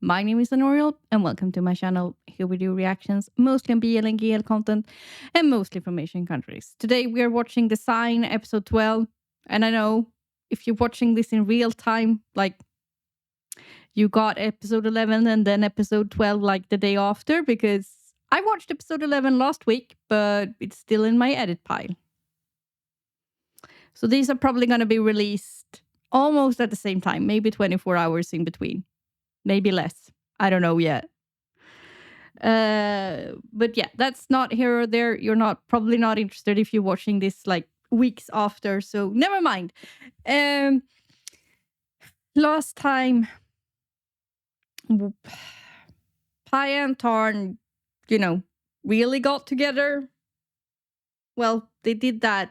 My name is Anoriell, and welcome to my channel. Here we do reactions, mostly on BL and GL content, and mostly from Asian countries. Today we are watching The Sign, episode 12. And I know if you're watching this in real time, like you got episode 11 and then episode 12 like the day after, because I watched episode 11 last week, but it's still in my edit pile. So these are probably going to be released almost at the same time, maybe 24 hours in between. Maybe less. I don't know yet. But yeah, that's not here or there. You're probably not interested if you're watching this like weeks after. So never mind. Last time, Paya and Tarn, really got together. Well, they did that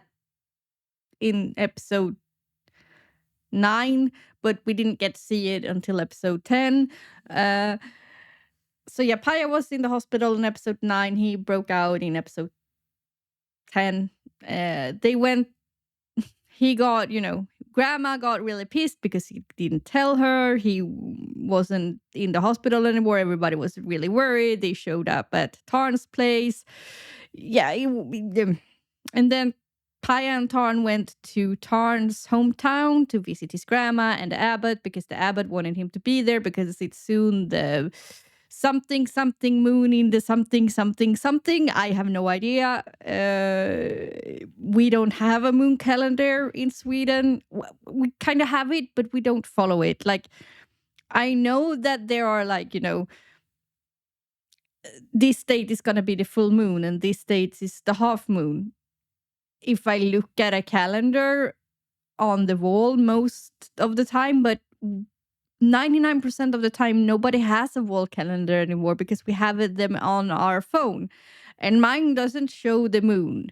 in episode 9, but we didn't get to see it until episode 10. So yeah, Paya was in the hospital in episode 9. He broke out in episode 10. He got, Grandma got really pissed because he didn't tell her. He wasn't in the hospital anymore. Everybody was really worried. They showed up at Tarn's place. Yeah. And then Paya and Tarn went to Tarn's hometown to visit his grandma and the abbot, because the abbot wanted him to be there because it's soon the something moon in the something. I have no idea. We don't have a moon calendar in Sweden. We kind of have it, but we don't follow it. Like, I know that there are this date is going to be the full moon and this date is the half moon. If I look at a calendar on the wall most of the time, but 99% of the time, nobody has a wall calendar anymore because we have them on our phone. And mine doesn't show the moon.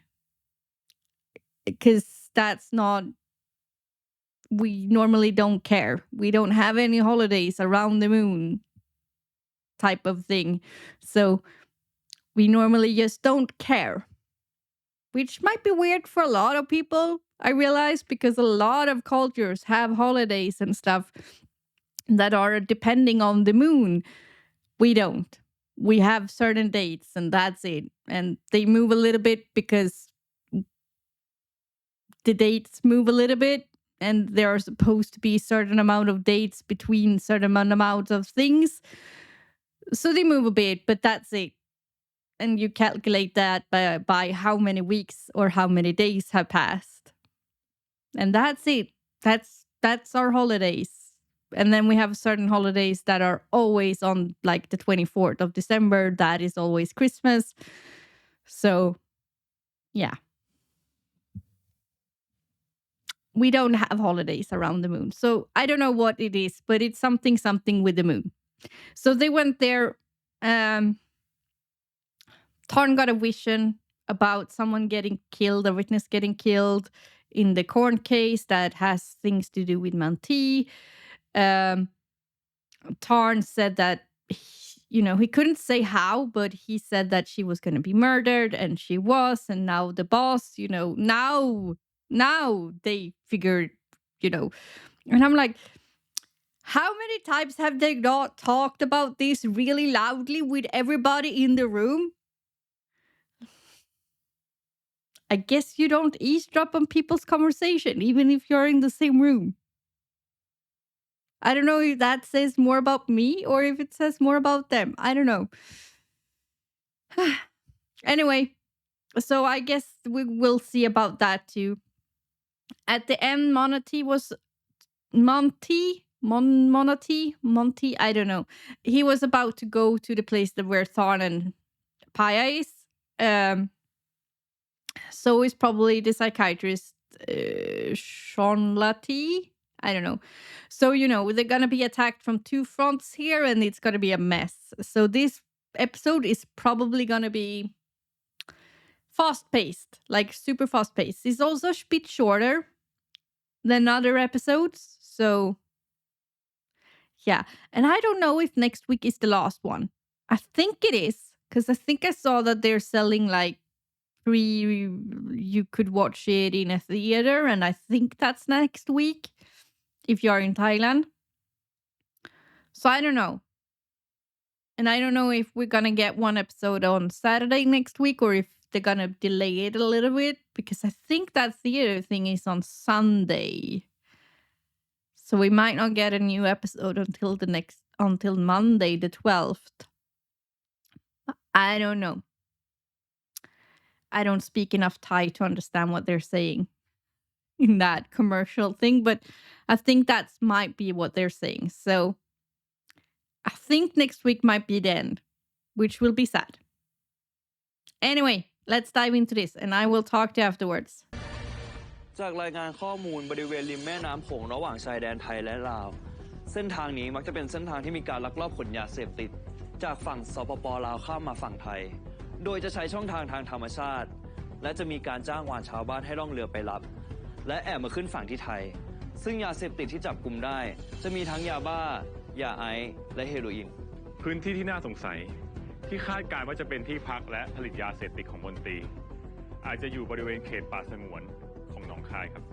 Because we normally don't care. We don't have any holidays around the moon type of thing. So we normally just don't care. Which might be weird for a lot of people, I realize, because a lot of cultures have holidays and stuff that are depending on the moon. We don't. We have certain dates and that's it. And they move a little bit because the dates move a little bit and there are supposed to be a certain amount of dates between certain amounts of things. So they move a bit, but that's it. And you calculate that by how many weeks or how many days have passed. And that's it. That's our holidays. And then we have certain holidays that are always on like the 24th of December. That is always Christmas. So, yeah. We don't have holidays around the moon. So I don't know what it is, but it's something with the moon. So they went there. Tarn got a vision about someone getting killed, a witness getting killed in the corn case that has things to do with Manti. Tarn said that, he couldn't say how, but he said that she was going to be murdered, and she was. And now the boss, now they figured, and I'm like, how many times have they not talked about this really loudly with everybody in the room? I guess you don't eavesdrop on people's conversation, even if you're in the same room. I don't know if that says more about me or if it says more about them. I don't know. Anyway, so I guess we will see about that too. At the end, Monty, I don't know. He was about to go to the place where Thorn and Paya is. So is probably the psychiatrist, Sean Lati. I don't know. So, they're going to be attacked from two fronts here and it's going to be a mess. So this episode is probably going to be fast-paced, like super fast-paced. It's also a bit shorter than other episodes. So, yeah. And I don't know if next week is the last one. I think it is, because I think I saw that they're selling like you could watch it in a theater, and I think that's next week if you're in Thailand. So I don't know. And I don't know if we're gonna get one episode on Saturday next week or if they're gonna delay it a little bit because I think that theater thing is on Sunday. So we might not get a new episode until Monday the 12th. I don't know. I don't speak enough Thai to understand what they're saying in that commercial thing, but I think that might be what they're saying. So I think next week might be the end, which will be sad. Anyway, let's dive into this and I will talk to you afterwards. จากรายงานข้อมูลบริเวณริมแม่น้ำโขงระหว่างชายแดนไทยและลาวเส้นทางนี้มักจะเป็นเส้นทางที่มีการลักลอบขนยาเสพติดจากฝั่งสปป.ลาวข้ามมาฝั่งไทยโดยจะใช้ช่องทางทางธรรมชาติและจะมีการจ้างวานชาวบ้านให้ล่องเรือไปรับและแอบมาขึ้นฝั่งที่ไทยซึ่งยาเสพติดที่จับกุมได้จะมีทั้งยาบ้ายาไอซ์และเฮโรอีนพื้นที่ที่น่าสงสัยที่คาดการณ์ว่าจะเป็นที่พักและผลิตยาเสพติดของมนตรีอาจจะอยู่บริเวณเขตป่าสงวนของหนองคายครับ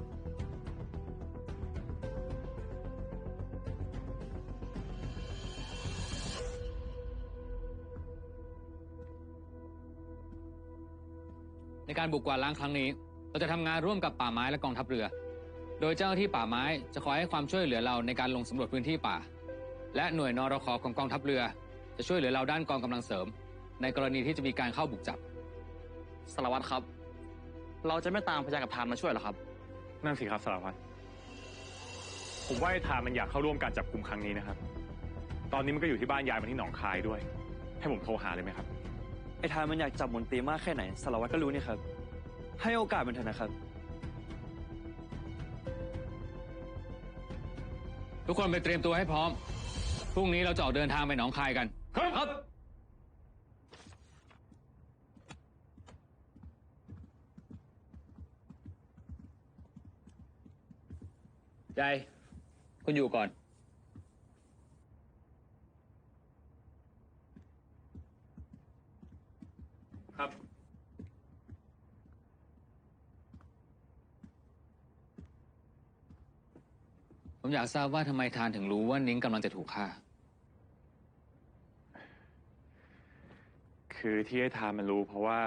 ในการบุกกวาดล้างครั้งนี้เราจะทำงานร่วมกับป่าไม้และกองทัพเรือโดยเจ้าหน้าที่ป่าไม้จะคอยให้ความช่วยเหลือเราในการลงสำรวจพื้นที่ป่าและหน่วยนรข.ของกองทัพเรือจะช่วยเหลือเราด้านกองกำลังเสริมในกรณีที่จะมีการเข้าบุกจับสารวัตรครับเราจะไม่ตามพยากับทานมาช่วยหรอครับนั่นสิครับสารวัตรผมว่าไอ้ทานมันอยากเข้าร่วมการจับกุมครั้งนี้นะครับตอนนี้มันก็อยู่ที่บ้านยายมันที่หนองคายด้วยให้ผมโทรหาเลยไหมครับไอ้ทานมันอยากจับมนตรีมากแค่ไหนสารวัตรก็รู้นี่ครับให้โอกาสมันเถอะนะครับทุกคนไปเตรียมตัวให้พร้อมพรุ่งนี้เราจะออกเดินทางไปหนองคายกันครับยายคุณอยู่ก่อนครับผมอยากทราบว่าทำไมทานถึงรู้ว่านิ้งกำลังจะถูกฆ่าคือที่ไอ้ทานมันรู้เพราะว่า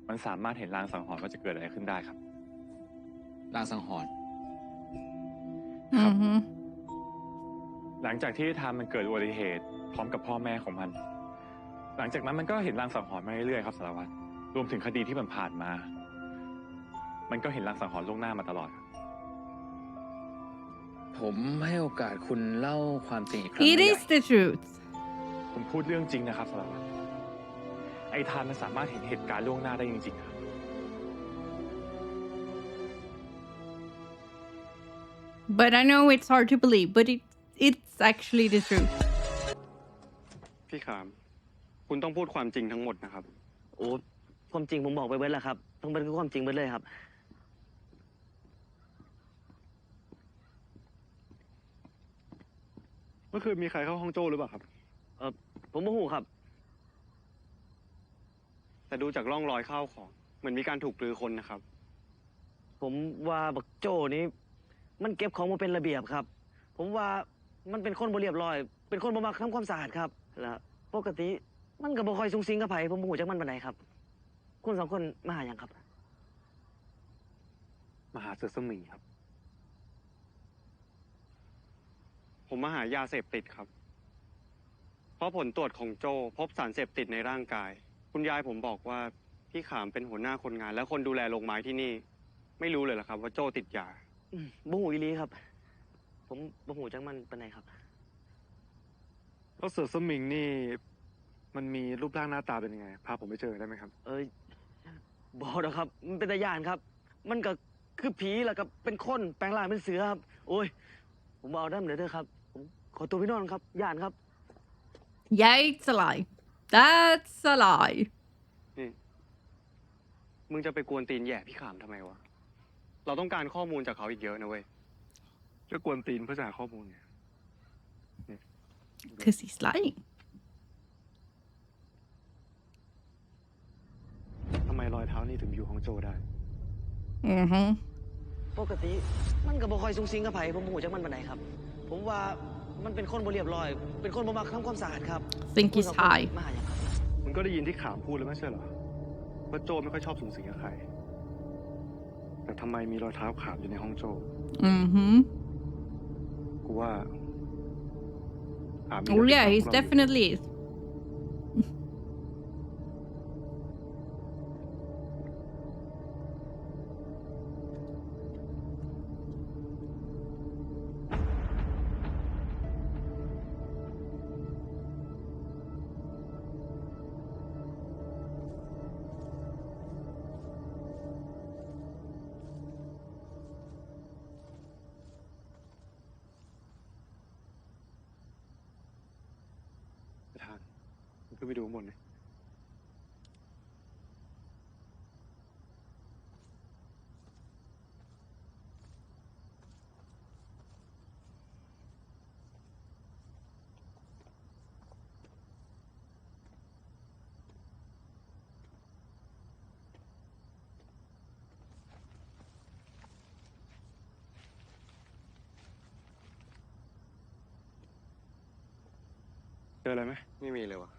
มันสามารถเห็นลางสังหรณ์ว่าจะเกิดอะไรขึ้นได้ครับลางสังหรณ์ครับหลังจากที่ไอ้ทานมันเกิดอุบัติเหตุพร้อมกับพ่อแม่ของมันหลังจากนั้นมันก็เห็นลางสังหรณ์มาเรื่อยๆครับสารวัตรรวมถึงคดีที่มันผ่านมามันก็เห็นลางสังหรณ์ล่วงหน้ามาตลอดผมให้โอกาสคุณเล่าความจริงอีกครั้ง It is the truth ผมพูดเรื่องจริงนะครับสารวัตรไอ้ทานมันสามารถเห็นเหตุการณ์ล่วงหน้าได้จริงๆครับ But I know it's hard to believe but it's actually the truth พี่ขามคุณต้องพูดความจริงทั้งหมดนะครับโอ้ความจริงผมบอกไปเบิดแล้วครับต้องเป็นความจริงเบิดเลยครับเมื่อคืนมีใครเข้าห้องโจ้หรือเปล่าครับผมโมโหครับแต่ดูจากร่องรอยข้าวของเหมือนมีการถูกรื้อค้นนะครับผมว่าบักโจ้นี้มันเก็บของมาเป็นระเบียบครับผมว่ามันเป็นคนบ่เรียบร้อยเป็นคนบ่มักทำความสะอาดครับแล้วปกติมันก็บ่ค่อยสุงสิงกับไผผมโมโหจักมันปานใดครับคุณสองคนมาหาหยังครับมาหาเสือสมิงครับผมมาหายาเสพติดครับเพราะผลตรวจของโจ้พบสารเสพติดในร่างกายคุณยายผมบอกว่าพี่ขามเป็นหัวหน้าคนงานและคนดูแลโรงไม้ที่นี่ไม่รู้เลยเหรอครับว่าโจ้ติดยาบ่หูอีหลีครับผมบ่หูจักมันปานใดครับเพราะเสือสมิงนี่มันมีรูปร่างหน้าตาเป็นยังไงพาผมไปเจอได้ไหมครับบ่ดอกครับมันเป็นตาย่านครับมันก็คือผีแล้วก็เป็นคนแปลงร่างเป็นเสือครับโอ้ยผมเอาด้ามเด้อครับผมขอตัวพี่นอนครับย่านครับ Yeah it's a lie that's a lie นี่มึงจะไปกวนตีนแย่พี่ขามทำไมวะเราต้องการข้อมูลจากเขาอีกเยอะนะเว้ยจะกวนตีนเพื่อหาข้อมูลไง because he's lying ทำไมรอยเท้านี่ถึงอยู่ห้องโจได้ปกติ มันก็บ่ค่อยสูงสิงกับไผผมบ่ฮู้จักมันปานใดครับ ผมว่ามันเป็นคนบ่เรียบร้อย เป็นคนบ่มักทำความสะอาดครับ think he's high มาหาหยังครับ มึงก็ได้ยินที่ขามพูดแล้วไม่ใช่เหรอว่าโจไม่ค่อยชอบสูงสิงกับใคร แต่ทำไมมีรอยเท้าขามอยู่ในห้องโจ กูว่าขามมี Oh yeah, he's definitely is. ประธานมึงขึ้นไปดูข้างบนเลยเจออะไรไหมไม่มีเลยวะ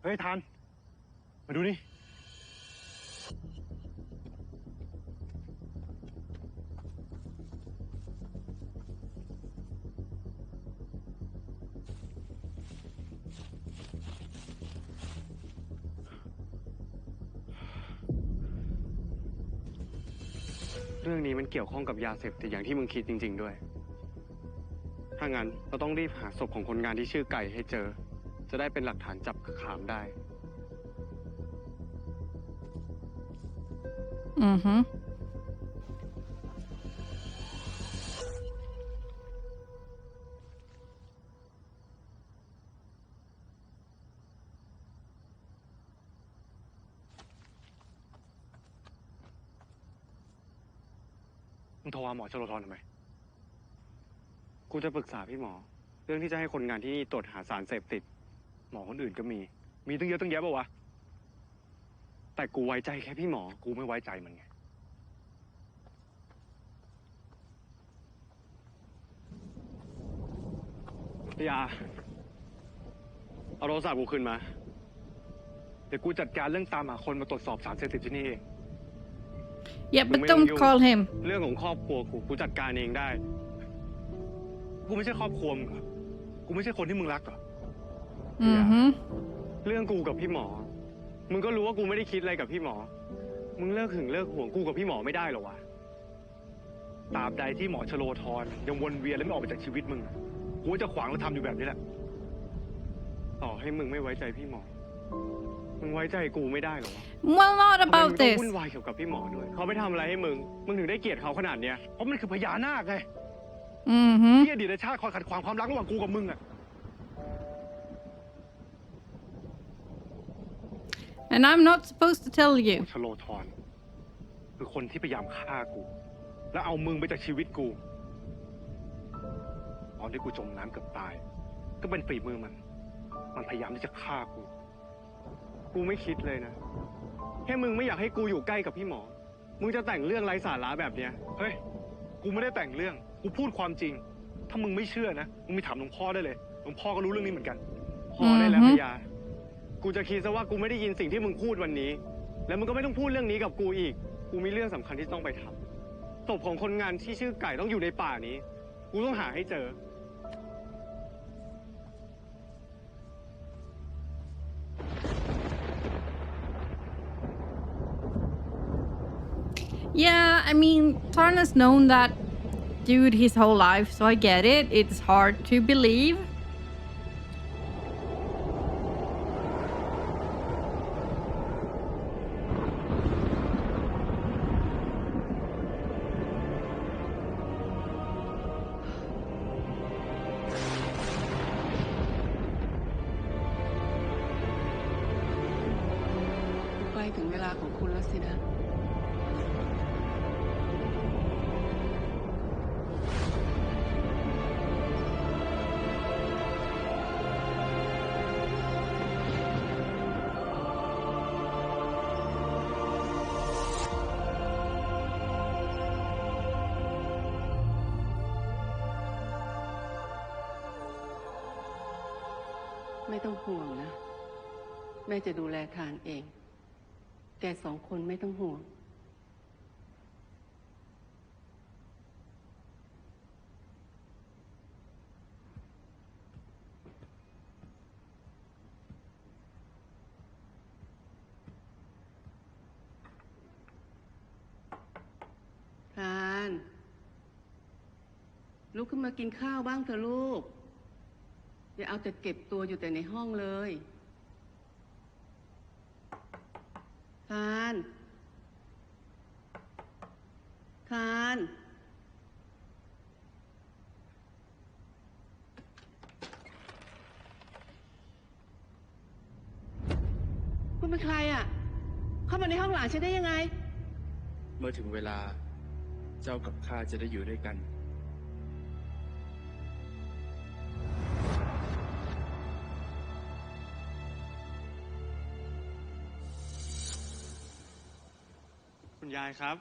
เฮ้ยทานมาดูนี่เรื่องนี้มันเกี่ยวข้องกับยาเสพติดอย่างที่มึงคิดจริง ๆ ด้วย ถ้างั้นเราต้องรีบหาศพของคนงานที่ชื่อไก่ให้เจอ จะได้เป็นหลักฐานจับขามได้ มึงโทรหาหมอชลธรทำไม กูจะปรึกษาพี่หมอ เรื่องที่จะให้คนงานที่นี่ตรวจหาสารเสพติด หมอคนอื่นก็มีตั้งเยอะตั้งแยะป่าวะ แต่กูไว้ใจแค่พี่หมอ กูไม่ไว้ใจมันไงพี่ยาเอาโทรศัพท์กูขึ้นมา เดี๋ยวกูจัดการเรื่องตามหาคนมาตรวจสอบสารเสพติดที่นี่เอง Yeah, but don't call him. เรื่องของครอบครัวกูจัดการเองได้ กูไม่ใช่ครอบครัวมึงเหรอ กูไม่ใช่คนที่มึงรักเหรอ เรื่องกูกับพี่หมอ มึงก็รู้ว่ากูไม่ได้คิดอะไรกับพี่หมอ มึงเลิกหึงเลิกห่วงกูกับพี่หมอไม่ได้หรอวะ ตราบใดที่หมอชโลธรยังวนเวียนและไม่ออกไปจากชีวิตมึง กูจะขวางและทำอยู่แบบนี้แหละ ต่อให้มึงไม่ไว้ใจพี่หมอ มึงไว้ใจกูไม่ได้หรอวะ Well, not ทำไม about มึงต้อง this. วุ่นวายเกี่ยวกับพี่หมอด้วย เขาไม่ทำอะไรให้มึง มึงถึงได้เกลียดเขาขนาดเนี้ย เพราะมันคือพญานาคไง ที่อดีตชาติคอยขัดขวางความรักระหว่างกูกับมึงอะ And I'm not supposed to tell you. ชโลธรคือคนที่พยายามฆ่ากู แล้วเอามึงไปจากชีวิตกู ตอนที่กูจมน้ำเกือบตาย ก็เป็นฝีมือมันพยายามที่จะฆ่ากู กูไม่คิดเลยนะ แค่มึงไม่อยากให้กูอยู่ใกล้กับพี่หมอ มึงจะแต่งเรื่องไร้สาระแบบเนี้ย เฮ้ย กูไม่ได้แต่งเรื่อง กูพูดความจริง ถ้ามึงไม่เชื่อนะ มึงไปถามหลวงพ่อได้เลย หลวงพ่อก็รู้เรื่องนี้เหมือนกัน พอได้แล้วพยา กูจะคิดซะว่ากูไม่ได้ยินสิ่งที่มึงพูดวันนี้ แล้วมึงก็ไม่ต้องพูดเรื่องนี้กับกูอีก กูมีเรื่องสำคัญที่ต้องไปทำศพของคนงานที่ชื่อไก่ต้องอยู่ในป่านี้ กูต้องหาให้เจอ Yeah, I mean, Tarna's known that dude his whole life, so I get it. It's hard to believe. ถึงเวลาของคุณแล้วสินะ ไม่ต้องห่วงนะ แม่จะดูแลทานเอง แกสองคนไม่ต้องห่วง ทาน ลุกขึ้นมากินข้าวบ้างเถอะลูก อย่าเอาแต่เก็บตัวอยู่แต่ในห้องเลย ทาน ทาน คุณเป็นใครอ่ะ เข้ามาในห้องหลานฉันได้ยังไง เมื่อถึงเวลาเจ้ากับข้าจะได้อยู่ด้วยกัน คุณยายครับ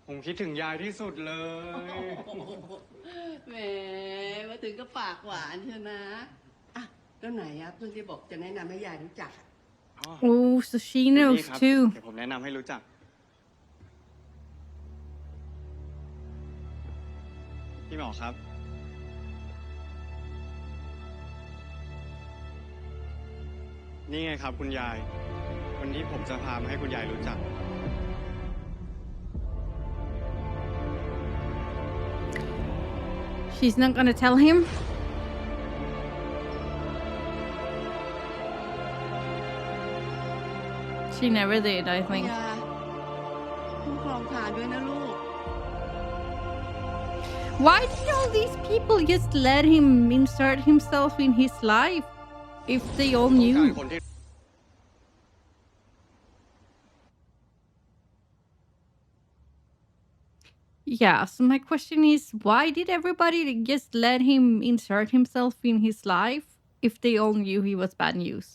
ผมคิดถึงยายที่สุดเลย แหมมาถึงก็ปากหวานใช่นะอ่ะแล้วไหนอ่ะเพื่อนที่บอกจะแนะนำให้ยายรู้จัก Oh, so she นี่ knows ครับ too. เดี๋ยวผมแนะนำให้รู้จัก พี่หมอครับ นี่ไงครับคุณยาย วันนี้ผมจะพามาให้คุณยายรู้จัก She's not gonna tell him. She never did, I คุณ think. ยาคุ้มครองทานด้วยนะลูก Why did all these people just let him insert himself in his life if they all ต้องการ knew? คนที่ Yeah, so my question is why did everybody just let him insert himself in his life if they all knew he was bad news?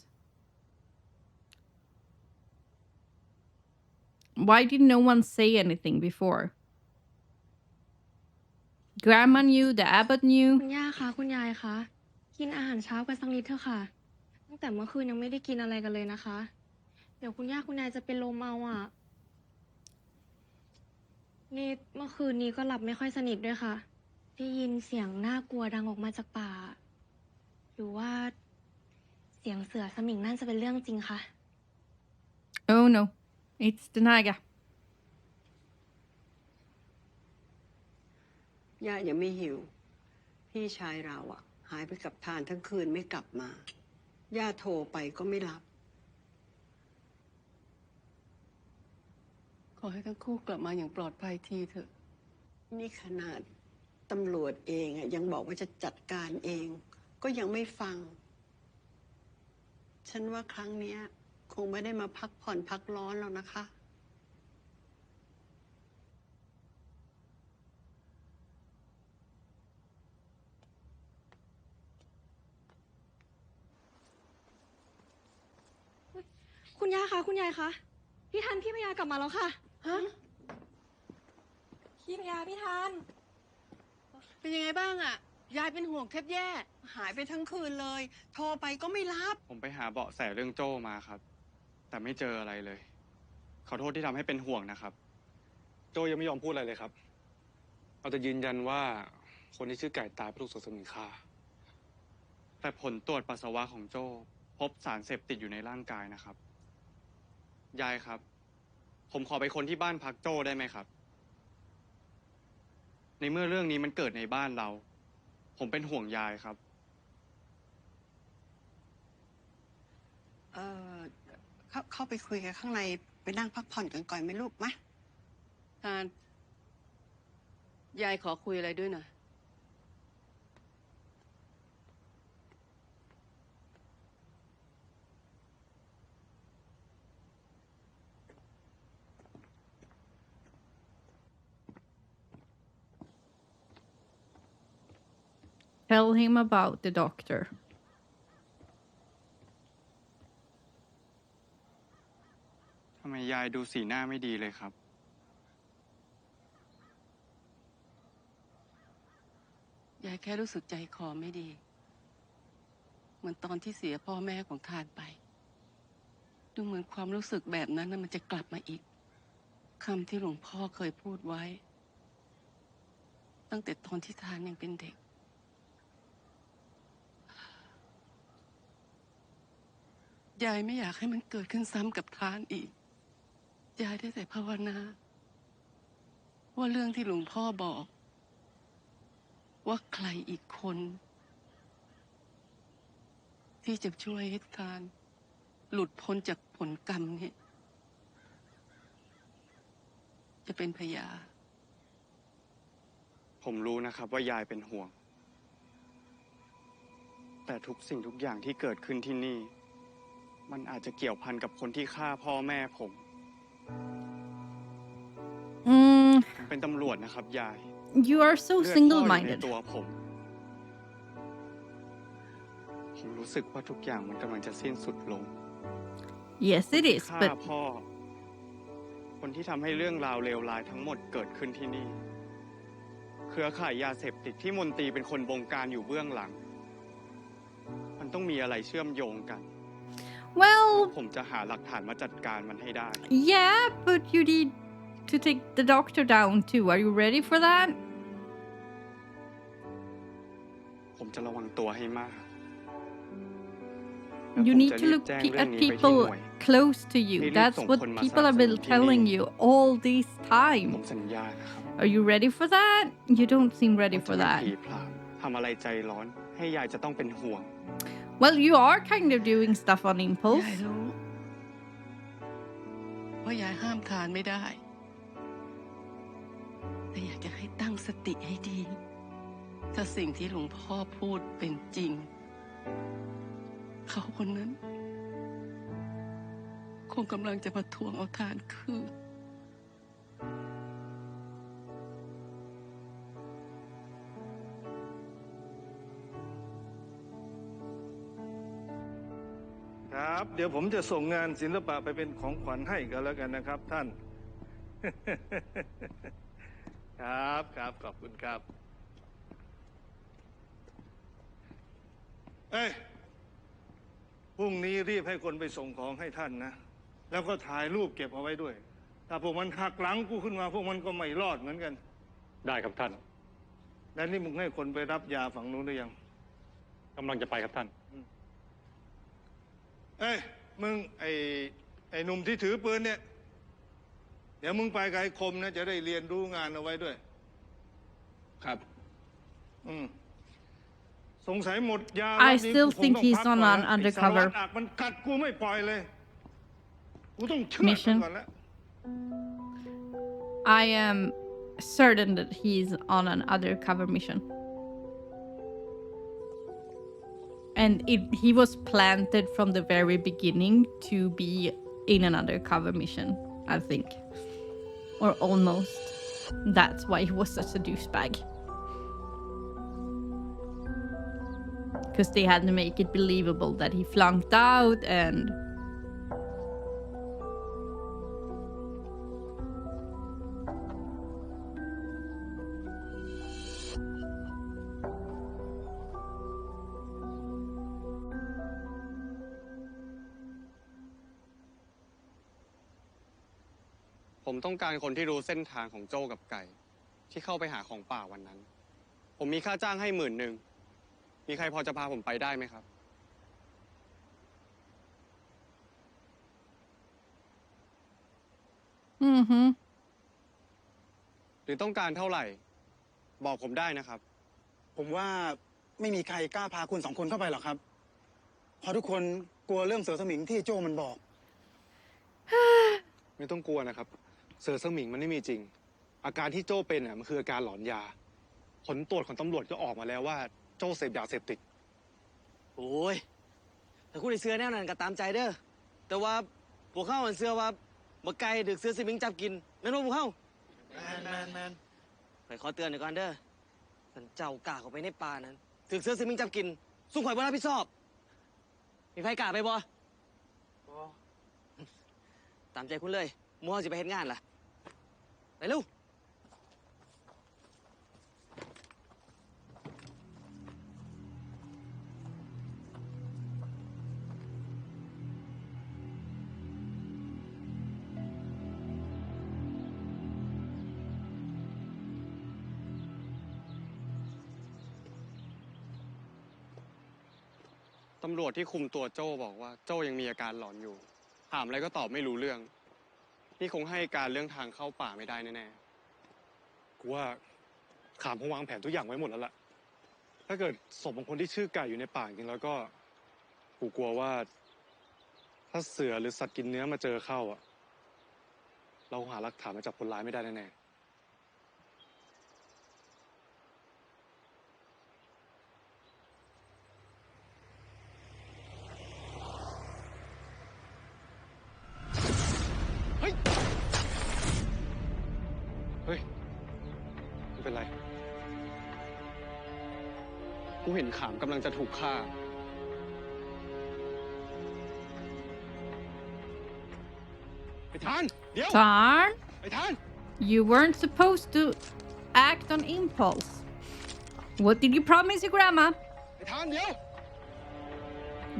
Why did no one say anything before? Grandma knew, the abbot คุ knew. ณย่าคะคุณยายคะกินอาหารเช้ากันสักนิดเถอะค่ะ ตั้งแต่เมื่อคืนยังไม่ได้กินอะไรกันเลยนะคะ เดี๋ยวคุณย่าคุณยายจะเป็นลมเอาอ่ะนี่เมื่อคืนนี้ก็หลับไม่ค่อยสนิทด้วยค่ะ ได้ยินเสียงน่ากลัวดังออกมาจากป่าหรือว่าเสียงเสือสมิงนั่นจะเป็นเรื่องจริงคะ Oh no, it's the Naga. ย่ายังไม่หิว พี่ชายเราอ่ะ หายไปกับทานทั้งคืนไม่กลับมา ย่าโทรไปก็ไม่รับ ขอให้ทั้งคู่กลับมาอย่างปลอดภัยทีเถอะ นี่ขนาดตำรวจเองอ่ะยังบอกว่าจะจัดการเอง ก็ยังไม่ฟัง ฉันว่าครั้งเนี้ย คงไม่ได้มาพักผ่อนพักร้อนแล้วนะคะ คุณย่าคะคุณยายคะพี่ทันพี่พยากลับมาแล้วค่ะ ฮะ พี่พยาพี่ทัน เป็นยังไงบ้างอ่ะ ยายเป็นห่วงแทบแย่ หายไปทั้งคืนเลย โทรไปก็ไม่รับ ผมไปหาเบาะแสเรื่องโจ้มาครับ แต่ไม่เจออะไรเลย ขอโทษที่ทำให้เป็นห่วงนะครับ โจยังไม่ยอมพูดอะไรเลยครับ เอาแต่ยืนยันว่าคนที่ชื่อไก่ตายเพราะถูกเสือสมิงฆ่า แต่ผลตรวจปัสสาวะของโจ้พบสารเสพติดอยู่ในร่างกายนะครับ ยายครับ ผมขอไปคนที่บ้านพักโจ้ได้ไหมครับ ในเมื่อเรื่องนี้มันเกิดในบ้านเรา ผมเป็นห่วงยายครับ เออเข้าไปคุยกันข้างในไปนั่งพักผ่อนกันก่อนไหมลูกมะทาน ยายขอคุยอะไรด้วยหน่อย Tell him about the doctor. ทำไมยายดูสีหน้าไม่ดีเลยครับ ยายแค่รู้สึกใจคอไม่ดี เหมือนตอนที่เสียพ่อแม่ของทานไป ดูเหมือนความรู้สึกแบบนั้นน่ะมันจะกลับมาอีกคำที่หลวงพ่อเคยพูดไว้ ตั้งแต่ตอนที่ทานยังเป็นเด็ก ยายไม่อยากให้มันเกิดขึ้นซ้ำกับทานอีก ยายได้แต่ภาวนา ว่าเรื่องที่หลวงพ่อบอก ว่าใครอีกคน ที่จะช่วยให้ทานหลุดพ้นจากผลกรรมนี้จะเป็นพยา ผมรู้นะครับว่ายายเป็นห่วง แต่ทุกสิ่งทุกอย่างที่เกิดขึ้นที่นี่ มันอาจจะเกี่ยวพันกับคนที่ฆ่าพ่อแม่ผม ผมเป็นตำรวจนะครับยาย You are so เลือดพ่ออยู่ใน single-minded. ตัวผมรู้สึกว่าทุกอย่างมันกำลังจะสิ้นสุดลง Yes, it is, ฆ่า but พ่อ คนที่ทำให้เรื่องราวเลวร้ายทั้งหมดเกิดขึ้นที่นี่ เครือข่ายยาเสพติดที่มนตรีเป็นคนบงการอยู่เบื้องหลัง มันต้องมีอะไรเชื่อมโยงกัน well, ผมจะหาหลักฐานมาจัดการมันให้ได้ yeah, but you need to take the doctor down too. Are you ready for that? ผมจะระวังตัวให้มาก You need to look at people close to you. That's what people have been telling you all this ผ time. มสัญญานะครับ Are you ready for that? You don't seem ready ผม for จะไม่ that. ผีผลามทำอะไรใจร้อน ให้ยายจะต้องเป็นห่วง Well, you are kind of doing stuff on ยา impulse. ยรู้ว่ายายห้ามทานไม่ได้ แต่อยากจะให้ตั้งสติให้ดี ถ้าสิ่งที่หลวงพ่อพูดเป็นจริง เขาคนนั้น คงกำลังจะมาทวงเอาทานคืน ครับ เดี๋ยวผมจะส่งงานศิลปะไปเป็นของขวัญให้กันแล้วกันนะครับท่าน ครับครับขอบคุณครับ เอ้ยพรุ่งนี้รีบให้คนไปส่งของให้ท่านนะ แล้วก็ถ่ายรูปเก็บเอาไว้ด้วย ถ้าพวกมันหักหลังกูขึ้นมา พวกมันก็ไม่รอดเหมือนกัน ได้ครับท่าน แล้วนี่มึงให้คนไปรับยาฝั่งนู้นหรือยัง กำลังจะไปครับท่าน เอ้ยมึงไอ้หนุ่มที่ถือปืนเนี่ย เดี๋ยวมึงไปกับไอ้คมนะจะได้เรียนรู้งานเอาไว้ด้วย ครับ สงสัยหมดยา I still think he's on an ไอ้สารวั undercover ตรอักมันกัดกูไม่ปล่อยเลย กูต้องเชื่อมัน mission. ก่อนแล้ว I am certain that he's on an undercover mission. And he was planted from the very beginning to be in an undercover mission, I think. Or almost. That's why he was such a douchebag. Because they had to make it believable that he flunked out and...ผมต้องการคนที่รู้เส้นทางของโจ้กับไก่ ที่เข้าไปหาของป่าวันนั้น ผมมีค่าจ้างให้10,000 มีใครพอจะพาผมไปได้ไหมครับ Mm-hmm. หรือต้องการเท่าไหร่ บอกผมได้นะครับ ผมว่าไม่มีใครกล้าพาคุณ2 คนเข้าไปหรอกครับ เพราะทุกคนกลัวเรื่องเสือสมิงที่โจ้มันบอก ไม่ต้องกลัวนะครับ เสือสมิงมันไม่มีจริง อาการที่โจ้เป็นมันคืออาการหลอนยา ผลตรวจของตำรวจก็ออกมาแล้วว่าโจ้เสพยาเสพติด โอ้ยแต่คุณไอเสื้อแนวนั้นก็ตามใจเด้อ แต่ว่าพวกเข้ามันเสื้อว่าบ่ไก่ดึกเสื้อสมิงจับกินแม่นบ่พวกเข้าแมนข่อยขอเตือนหน่อยก่อนเด้อสันเจ้ากล้าเข้าไปในป่านั้น ถึงเสือสมิงจับกินสู้ข่อยบ่รับผิดชอบมีไผกล้าไปบ่ตามใจคุณเลยมัวสิไปเฮ็ดงานล่ะไปเร็วตำรวจที่คุมตัวโจ้บอกว่าโจ้ยังมีอาการหลอนอยู่ถามอะไรก็ตอบไม่รู้เรื่องนี่คงให้การเรื่องทางเข้าป่าไม่ได้แน่ๆกูว่าขามคงวางแผนทุกอย่างไว้หมดแล้วล่ะถ้าเกิดศพของคนที่ชื่อไก่อยู่ในป่าจริงแล้วก็กูกลัวว่าถ้าเสือหรือสัตว์กินเนื้อมาเจอเข้าอะเราหาหลักฐานมาจับคนร้ายไม่ได้แน่ๆเฮ้ยไม่เป็นไร กูเห็นขามกำลังจะถูกฆ่า ไอ้ทาน เดี๋ยว Tarn, ไอ้ทาน you weren't supposed to act on impulse. What did you promise your grandma? ไอ้ทาน เดี๋ยว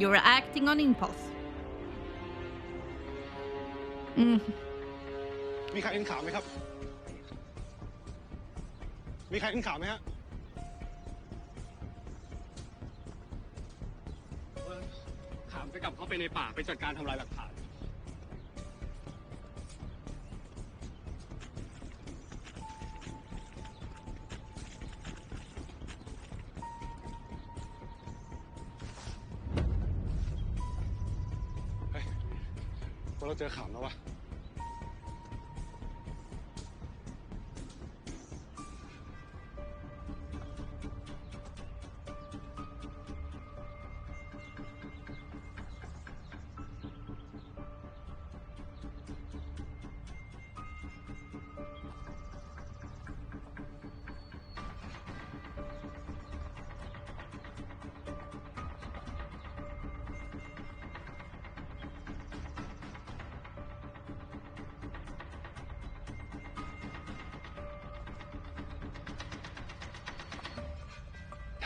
You were acting on impulse. มีใครเห็นขามไหมครับ มีใครเห็นขามไหมฮะ ขามจะกลับเข้าไปในป่าไปจัดการทำลายหลักฐาน เฮ้ยพวกเราเจอขามแล้ววะ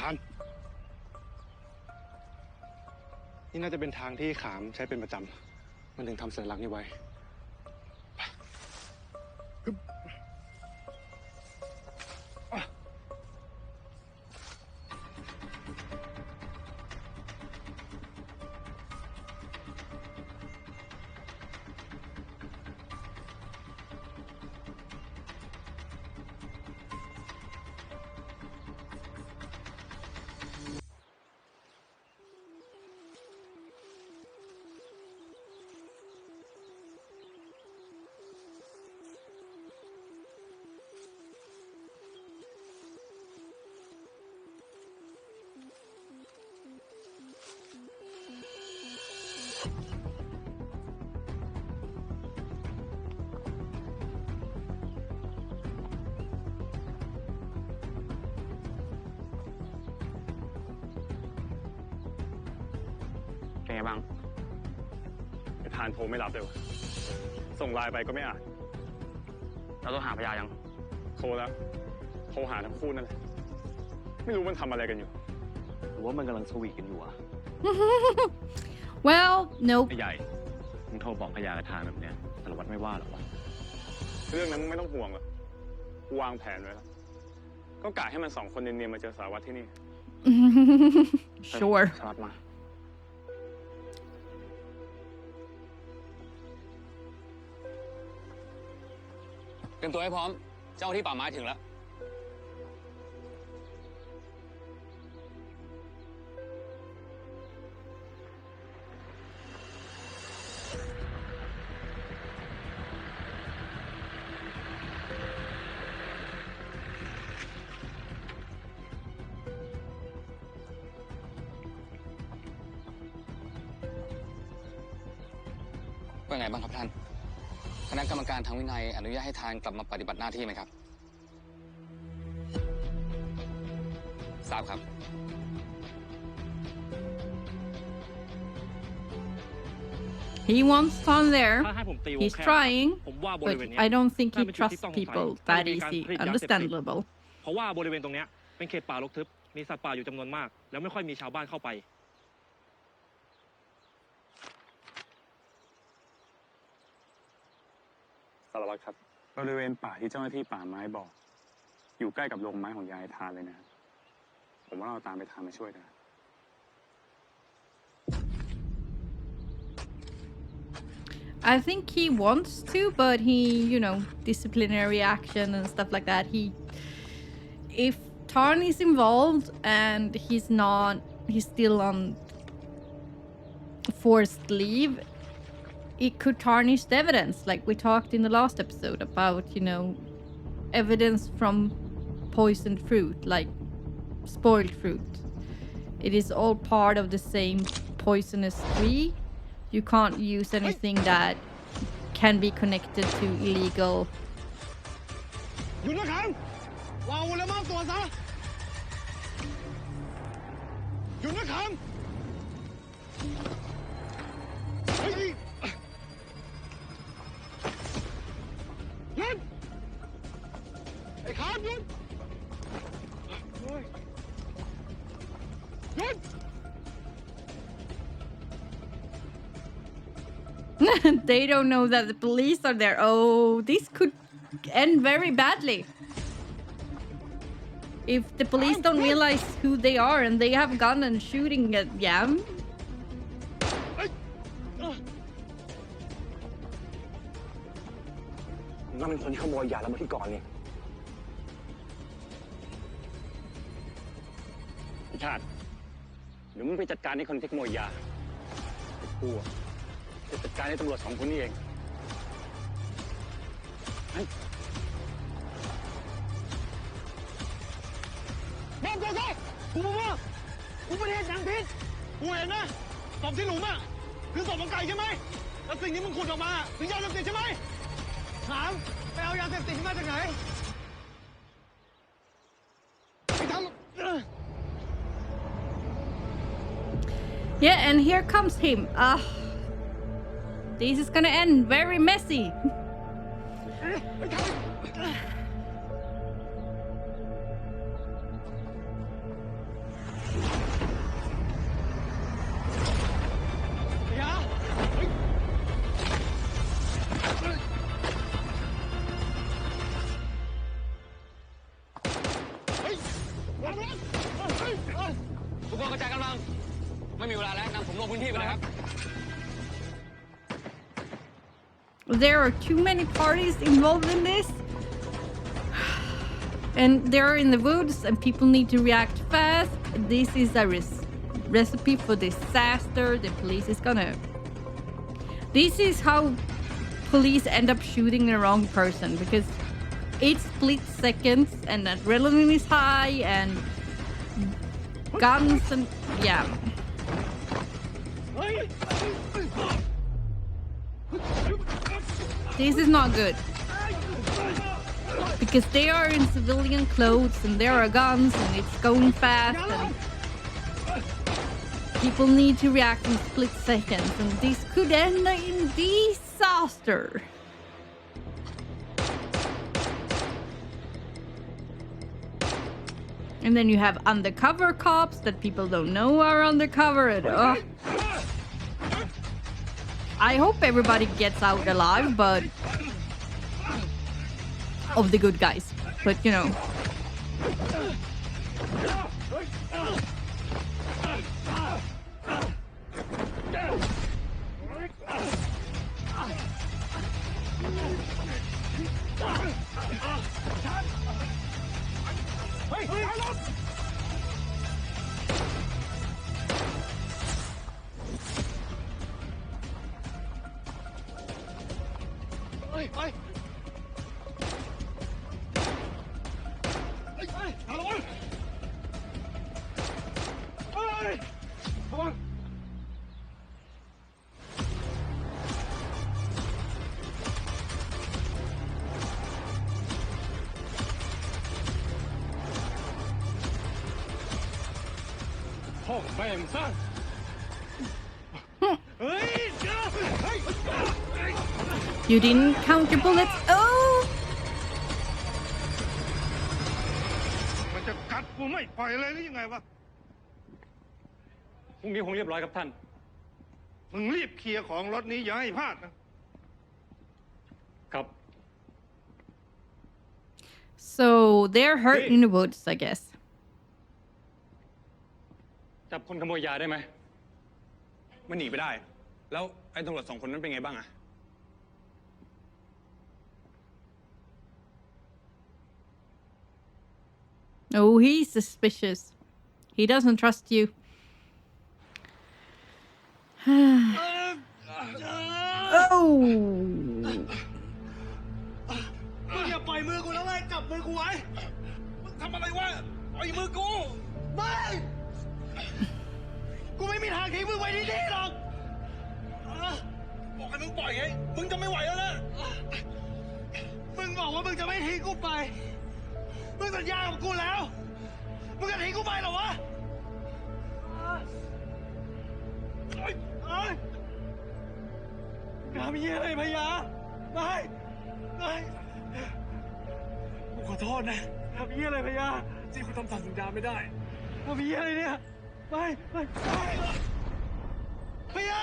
ทานนี่น่าจะเป็นทางที่ขามใช้เป็นประจำ มันถึงทำสัญลักษณ์นี้ไว้ไปฮึบอ่ะเป็นไงบ้างไอ้ทานโทรไม่รับเลยวะส่งไลน์ไปก็ไม่อ่านเราต้องหาพยานยัง โทรแล้ว โทรหาทั้งคู่นั่นแหละ ไม่รู้มันทำอะไรกันอยู่ หรือว่ามันกำลังสวีทกันอยู่อะ Well, nope. ไอ้ใหญ่ มึงโทรบอกพยานกับทานแบบเนี้ยสารวัตรไม่ว่าหรอวะ เรื่องนั้นมึงไม่ต้องห่วงหรอกกูวางแผนไว้แล้ว ก็กะให้มันสองคนเนียนๆมาเจอสารวัตรที่นี่ Sure. สารวัตรมา เตรียมตัวให้พร้อม เจ้าที่ป่าไม้ถึงแล้ว เป็นไงบ้างครับท่าน คณะกรรมการทางวินัยอนุญาตให้ทานกลับมาปฏิบัติหน้าที่ไหมครับ ทราบครับ He wants Ton there. ถ้าให้ผมตีวง He's แคบ trying, ผมว่าบริ but เวณเนี้ I ย don't think น่า he เป็นจุดที่ trusts ต้องสงสัย people น่า that จะมีการ easy. ผลิตยาเสพติด Understandable. เพราะว่าบริเวณตรงเนี้ยเป็นเขตป่ารกทึบมีสัตว์ป่าอยู่จำนวนมาก แล้วไม่ค่อยมีชาวบ้านเข้าไป สารวัตรครับบริเวณป่าที่เจ้าหน้าที่ป่าไม้บอก อยู่ใกล้กับโรงไม้ของยายทานเลยนะครับผมว่าเราตามไปทานมาช่วยกัน I think he wants to, but he, disciplinary action and stuff like that. If Tarn is involved and he's still on forced leave, it could tarnish the evidence. Like we talked in the last episode about, evidence from poisoned fruit, like spoiled fruit. It is all part of the same poisonous tree. You can't use anything that can be connected to illegal. หยุดนะครับวางอาวุธแล้วมอบตัวซะหยุดนะครับเฮ้ยหยุดไอ้ขามหยุดเฮ้ยหยุด They don't know that the police are there. Oh, this could end very badly. If the police don't realize who they are and they have a gun and shooting at Yam. นั่นเป็นคนที่ขโมยยาแล้วมาที่ก่อนนี่พี่ชาติเดี๋ยวมึงไปจัดการให้คนที่ขโมยยาไอ้กูจะจัดการให้ตำรวจ2 คนนี้เองมอบตัวซะกูบอกว่ากูไม่ได้เห็นอย่างผิดกูเห็นนะศพที่หลุมอะคือศพของไก่ใช่ไหมแล้วสิ่งที่มึงขุดออกมาคือยาเสพติดใช่ไหมถามไปเอายาเสพติดมาจากไหนไปทำ Yeah, and here comes him. This is gonna end very messy. There are too many parties involved in this. And they're in the woods and people need to react fast. This is a recipe for disaster. The police is gonna... This is how police end up shooting the wrong person because it's split seconds and adrenaline is high and guns and... Yeah. This is not good. Because they are in civilian clothes and there are guns and it's going fast and people need to react in split seconds and this could end in disaster. And then you have undercover cops that people don't know are undercover and I hope everybody gets out alive, but of the good guys. But Oh, man, son. Hey, You didn't count your bullets. Oh! มันจะกัดกูไม่ปล่อยเลยหรือยังไงวะ พรุ่งนี้คงเรียบร้อยครับท่าน มึงรีบเคลียร์ของรถนี้อย่าให้พลาดนะ ครับ So they're hurt in the woods, I guess. จับคนขโมยยาได้ไหม มันหนีไปได้ แล้วไอ้ตำรวจ2 คนนั้นเป็นไงบ้างอะ Oh, he's suspicious. He doesn't trust you. Oh! มึงอย่าปล่อยมือกูแล้วเว้ยจับมือกูไว้มึงทำอะไรวะปล่อยมือกูไม่กูไม่มีทางทิ้งมึงไว้ที่นี่หรอกบอกให้มึงปล่อยไงมึงจะไม่ไหวแล้วนะมึงบอกว่ามึงจะไม่ทิ้งกูไปมึงสัญญากับกูแล้วมึงจะทิ้งกูไปเหรอวะทำเหี้ยอะไรพยาไม่กูขอโทษนะทำเหี้ยอะไรพยาที่กูทำสัญญาไม่ได้ทำเหี้ยอะไรเนี่ยไม่พยา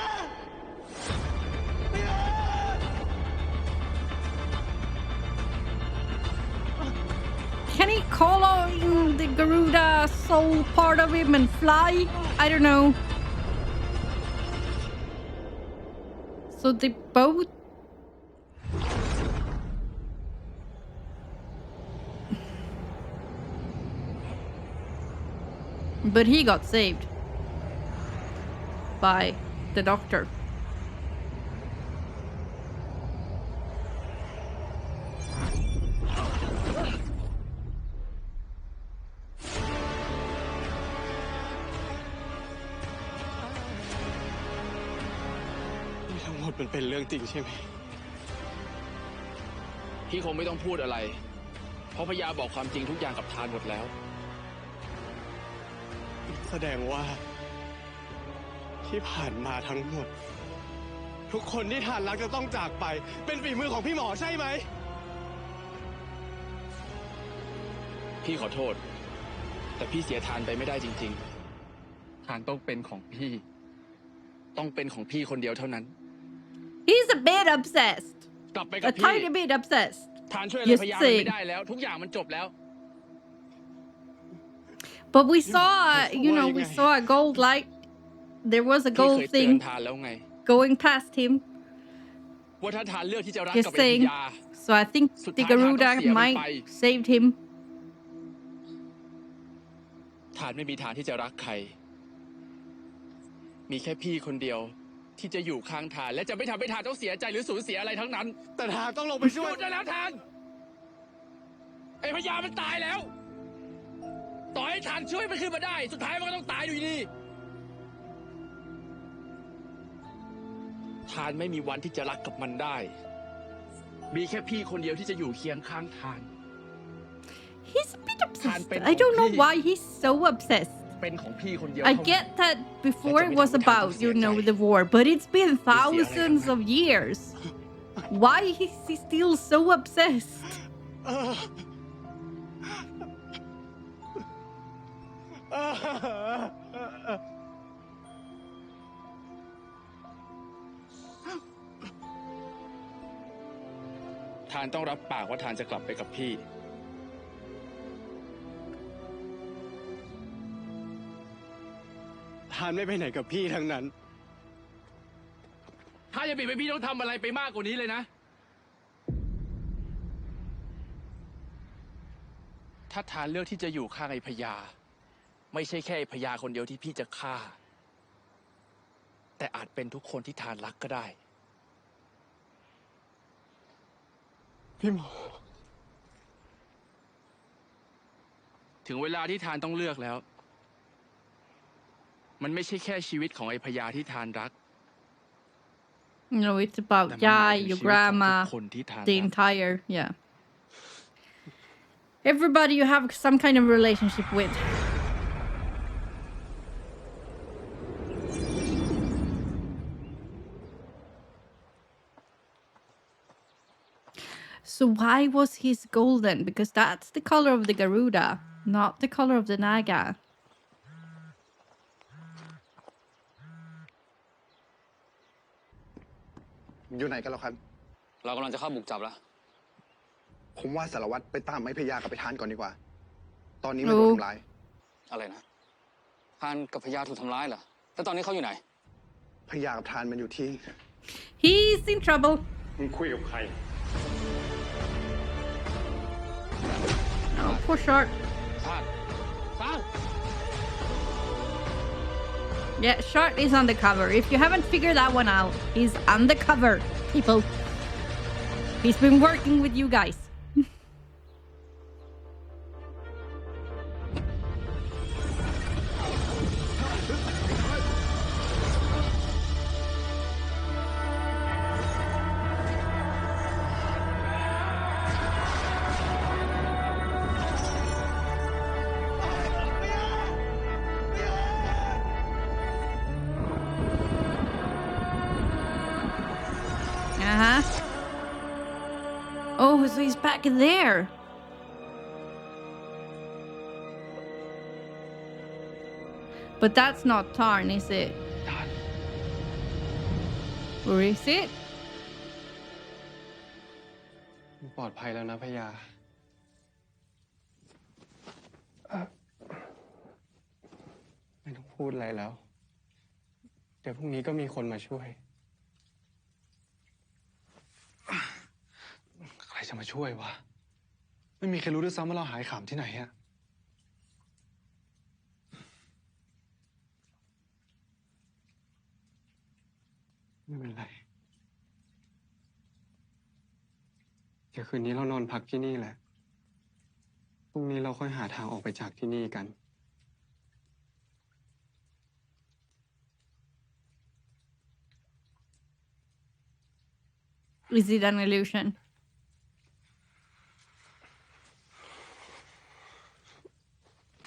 Can he call on the Garuda soul part of him and fly? I don't know. So they both... But he got saved by the doctor. This ทั้งหมดมันเป็นเรื่องจริงใช่ไหมพี่คงไม่ต้องพูดอะไรเพราะพญาบอกความจริงทุกอย่างกับทานหมดแล้วแสดงว่าที่ผ่านมาทั้งหมดทุกคนที่ทานรักจะต้องจากไปเป็นฝีมือของพี่หมอใช่ไหมพี่ขอโทษแต่พี่เสียทานไปไม่ได้จริงๆทานต้องเป็นของพี่ต้องเป็นของพี่คนเดียวเท่านั้น He's a bit obsessed. กลับไปกับ A พี่ tiny bit obsessed. ทานช่วยอะไรพญาไม่ได้แล้วทุกอย่างมันจบแล้ว But we saw, we saw a gold light. There was a พี่ gold เคยเตือน thing ทานแล้วไง going past him. ว่าถ้าทานเลือกที่จะรัก Just กับพ saying. ญา So I think the Garuda might saved him. ทานไม่มีทางที่จะรักใครมีแค่พี่คนเดียวที่จะอยู่ข้างทานและจะไม่ทำให้ทานต้องเสียใจหรือสูญเสียอะไรทั้งนั้นแต่ทานต้องลงไปช่วยได้แล้วทานไอ้พญามันตายแล้วต่อให้ทานช่วยมันขึ้นมาได้สุดท้ายมันก็ต้องตายอยู่ดีทานไม่มีวันที่จะรักกับมันได้มีแค่พี่คนเดียวที่จะอยู่เคียงข้างทาน He's a bit obsessed. I don't know why he's so obsessed. เป็นของพี่คนเดียว I get that before it was about, the war, but it's been thousands of years. Why is he still so obsessed? ทานต้องรับปากว่าทานจะกลับไปกับพี่ทานไม่ไปไหนกับพี่ทั้งนั้นถ้าจะบีบให้พี่ต้องทำอะไรไปมากกว่านี้เลยนะถ้าทานเลือกที่จะอยู่ข้างไอ้พญาไม่ใช่แค่ไอ้พญาคนเดียวที่พี่จะฆ่าแต่อาจเป็นทุกคนที่ทานรักก็ได้พี่หมอถึงเวลาที่ทานต้องเลือกแล้วมันไม่ใช่แค่ชีวิตของไอ้พญาที่ทานรัก It's about your grandma, the entire, everybody you have some kind of relationship with. So why was his golden? Because that's the color of the Garuda, not the color of the Naga. อยู่ไหนกันแล้วครับ เรากำลังจะเข้าบุกจับแล้ว ผมว่าสารวัตรไปตามไม้พญากับไปทานก่อนดีกว่า ตอนนี้มันโดนทำร้าย อะไรนะทานกับพญาถูกทำร้ายเหรอแล้วตอนนี้เขาอยู่ไหน พญากับทานมันอยู่ที่ He's in trouble. มึงคุยกับใคร Oh, poor Shark. ทานทาน Yeah, Shark is undercover. If you haven't figured that one out, he's undercover, people. He's been working with you guys. Uh-huh. Oh, so he's back there. But that's not Tarn, is it? Or is it? ปลอดภัยแล้วนะพญาไม่ต้องพูดอะไรแล้ว เดี๋ยวพรุ่งนี้ก็มีคนมาช่วย ใครจะมาช่วยวะ ไม่มีใครรู้ด้วยซ้ำว่าเราหายขำที่ไหนอะไม่เป็นไร เดี๋ยวคืนนี้เรานอนพักที่นี่แหละ พรุ่งนี้เราค่อยหาทางออกไปจากที่นี่กัน Is it an illusion?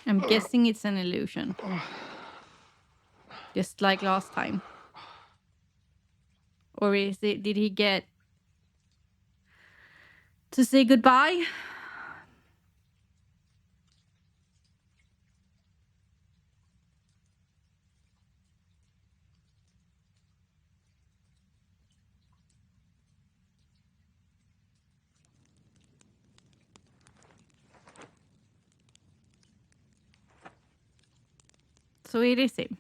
I'm guessing it's an illusion. Just like last time. Or is it, did he get to say goodbye? So it is him.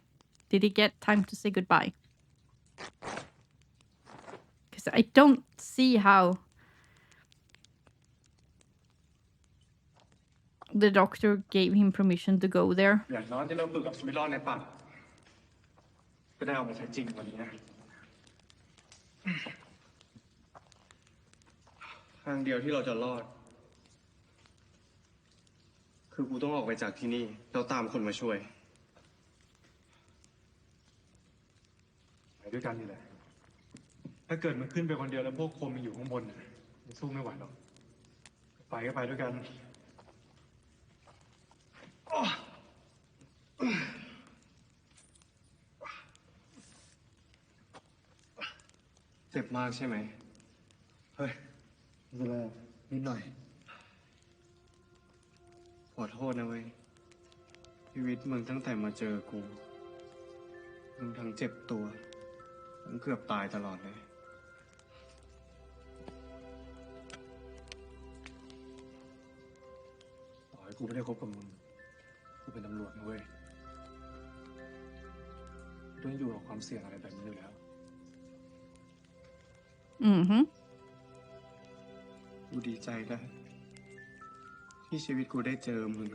Did he get time to say goodbye? Because I don't see how the doctor gave him permission to go there. อย่างน้อยที่เราฝึกกับชีวิตรอดในป่าก็ได้เอามาใช้จริงวันนี้นะทางเดียวที่เราจะรอด คือกูต้องออกไปจากที่นี่แล้วตามคนมาช่วยไปด้วยกันนี่แหละถ้าเกิดมันขึ้นไปคนเดียวแล้วพวกโคมมันอยู่ข้างบนมันสู้ไม่ไหวหรอกไปก็ไปด้วยกันเจ็บมากใช่ไหมเฮ้ยไม่เป็นไรนิดหน่อยขอโทษนะเว้ยชีวิตมึงตั้งแต่มาเจอกูมึงทั้งเจ็บตัวทั้งเกือบตายตลอดเลยต่อให้กูไม่ได้คบกับมึงกูเป็นตำรวจนะเว้ยกูต้องอยู่กับความเสี่ยงอะไรแบบนี้อยู่แล้ว Mm-hmm. กูดีใจนะที่ชีวิตกูได้เจอมึง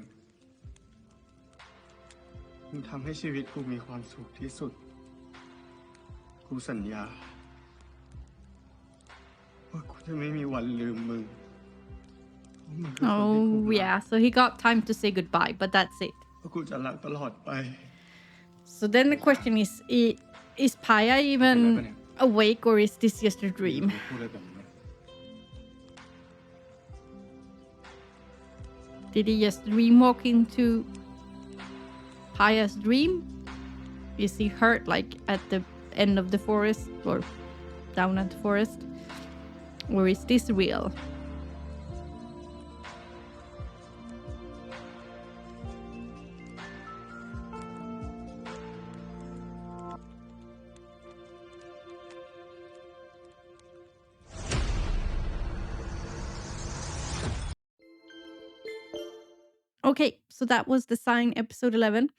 มึงทำให้ชีวิตกูมีความสุขที่สุดกูสัญญาว่ากูจะไม่มีวันลืมมึง Oh, yeah. So he got time to say goodbye, but that's it. กูจะรักตลอดไป So then the question is Paya even awake or is this just a dream? พูดอะไรแบบนี้ Did he just dreamwalk into Paya's dream? Is he hurt like at the end of the forest or down at the forest? Or is this real? Okay, so that was the sign episode 11.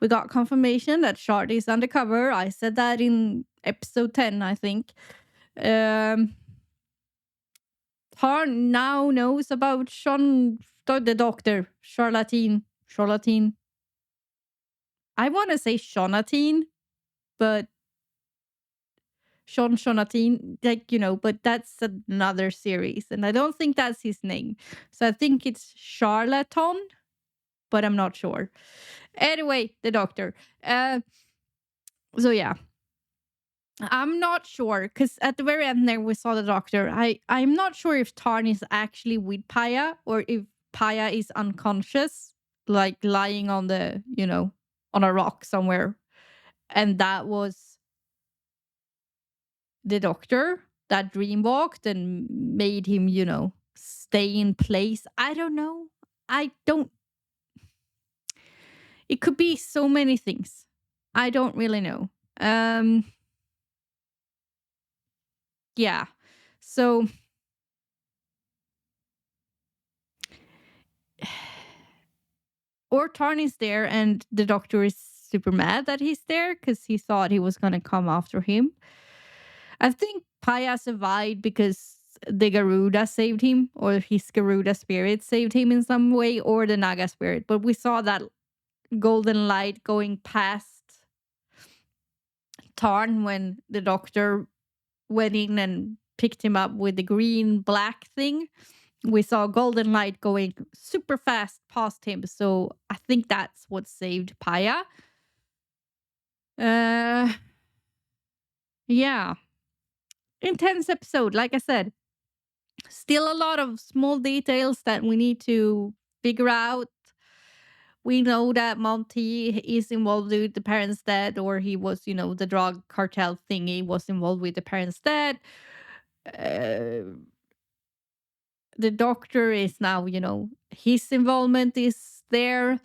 We got confirmation that Shard is undercover. I said that in episode 10, I think. Tarn now knows about the doctor, Charlatine. I want to say Shonatine, but Shonatine, but that's another series, and I don't think that's his name. So I think it's Charlatan, but I'm not sure. Anyway, the doctor. So yeah. I'm not sure, because at the very end there we saw the doctor. I'm not sure if Tarn is actually with Paya or if Paya is unconscious, like lying on the, on a rock somewhere. And that was the doctor that dreamwalked and made him, stay in place. I don't know. It could be so many things. I don't really know. Yeah. So or Tarn is there and the doctor is super mad that he's there because he thought he was going to come after him. I think Paya survived because the Garuda saved him, or his Garuda spirit saved him in some way, or the Naga spirit. But we saw that golden light going past Tarn when the doctor went in and picked him up with the green black thing. We saw golden light going super fast past him. So I think that's what saved Paya. Yeah. Intense episode, like I said. Still a lot of small details that we need to figure out. We know that Monty is involved with the parents' death, or he was, the drug cartel thingy was involved with the parents' death. The doctor is now, his involvement is there.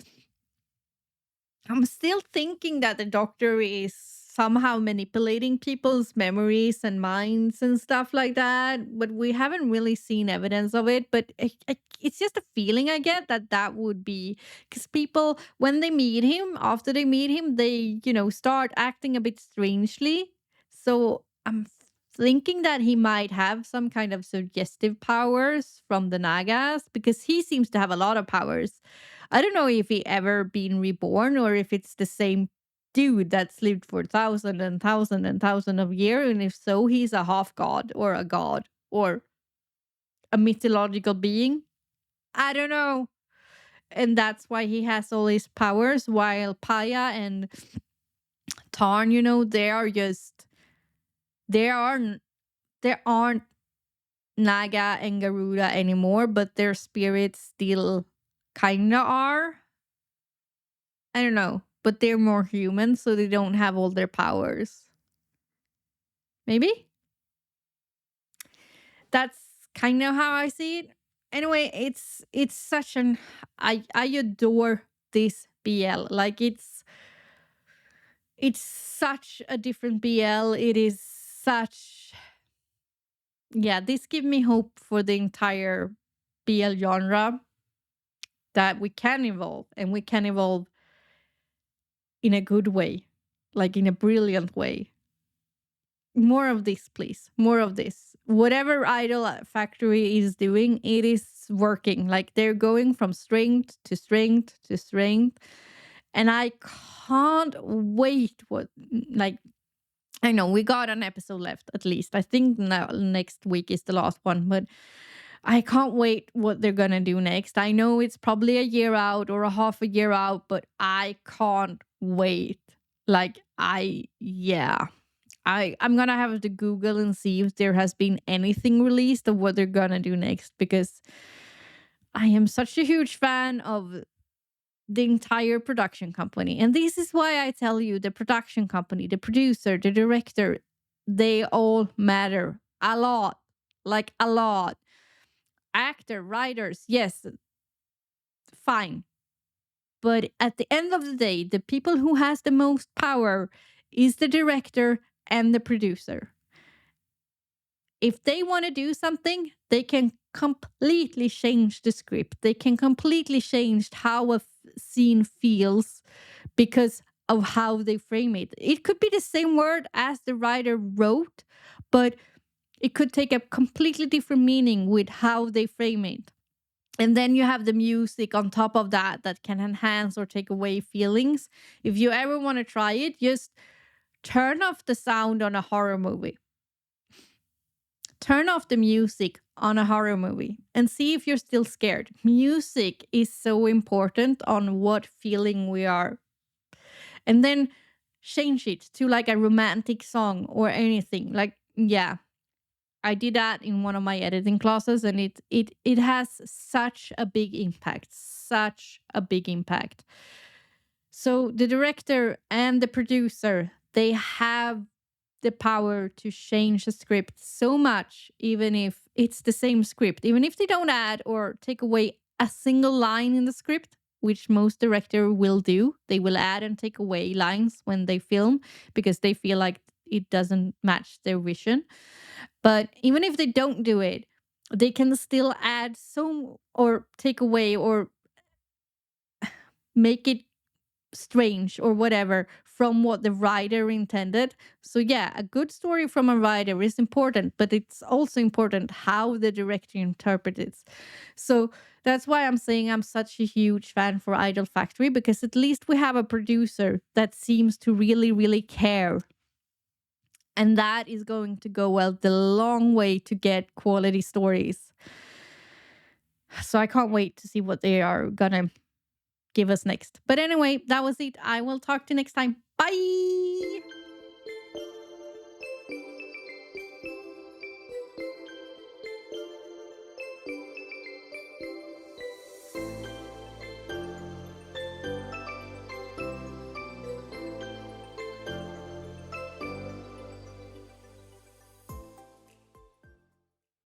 I'm still thinking that the doctor is somehow manipulating people's memories and minds and stuff like that, but we haven't really seen evidence of it. But it's just a feeling I get that would be, because people, when they meet him, after they meet him, they, start acting a bit strangely. So I'm thinking that he might have some kind of suggestive powers from the Nagas, because he seems to have a lot of powers. I don't know if he ever been reborn or if it's the same dude that's lived for thousand and thousand and thousand of years, and if so, he's a half god or a god or a mythological being. I don't know. And that's why he has all his powers, while Paya and Tarn, there aren't Naga and Garuda anymore, but their spirits still kinda are. I don't know, but they're more human, so they don't have all their powers. Maybe? That's kind of how I see it. Anyway, it's such an I adore this BL. Like it's such a different BL. It is such, this gives me hope for the entire BL genre, that we can evolve, and we can evolve in a good way, like in a brilliant way. More of this, please. More of this. Whatever IDOLFACTORY is doing, it is working. Like they're going from strength to strength to strength. And I can't wait I know we got an episode left at least. I think now next week is the last one, but I can't wait what they're gonna do next. I know it's probably a year out or a half a year out, but I can't wait. I'm gonna have to Google and see if there has been anything released of what they're gonna do next, because I am such a huge fan of the entire production company. And this is why I tell you, the production company, the producer, the director, they all matter a lot. Like a lot. Actor, writers, yes, fine. But at the end of the day, the people who has the most power is the director and the producer. If they want to do something, they can completely change the script. They can completely change how a scene feels because of how they frame it. It could be the same word as the writer wrote, but it could take a completely different meaning with how they frame it. And then you have the music on top of that that can enhance or take away feelings. If you ever want to try it, just turn off the sound on a horror movie. Turn off the music on a horror movie and see if you're still scared. Music is so important on what feeling we are. And then change it to like a romantic song or anything. Like, yeah, I did that in one of my editing classes, and it has such a big impact. Such a big impact. So the director and the producer, they have the power to change a script so much, even if it's the same script, even if they don't add or take away a single line in the script, which most directors will do. They will add and take away lines when they film because they feel like it doesn't match their vision. But even if they don't do it, they can still add some or take away or make it strange or whatever from what the writer intended. So yeah, a good story from a writer is important, but it's also important how the director interprets it. So that's why I'm saying I'm such a huge fan for Idol Factory, because at least we have a producer that seems to really, really care. And that is going to go the long way to get quality stories. So I can't wait to see what they are gonna give us next. But anyway, that was it. I will talk to you next time. Bye.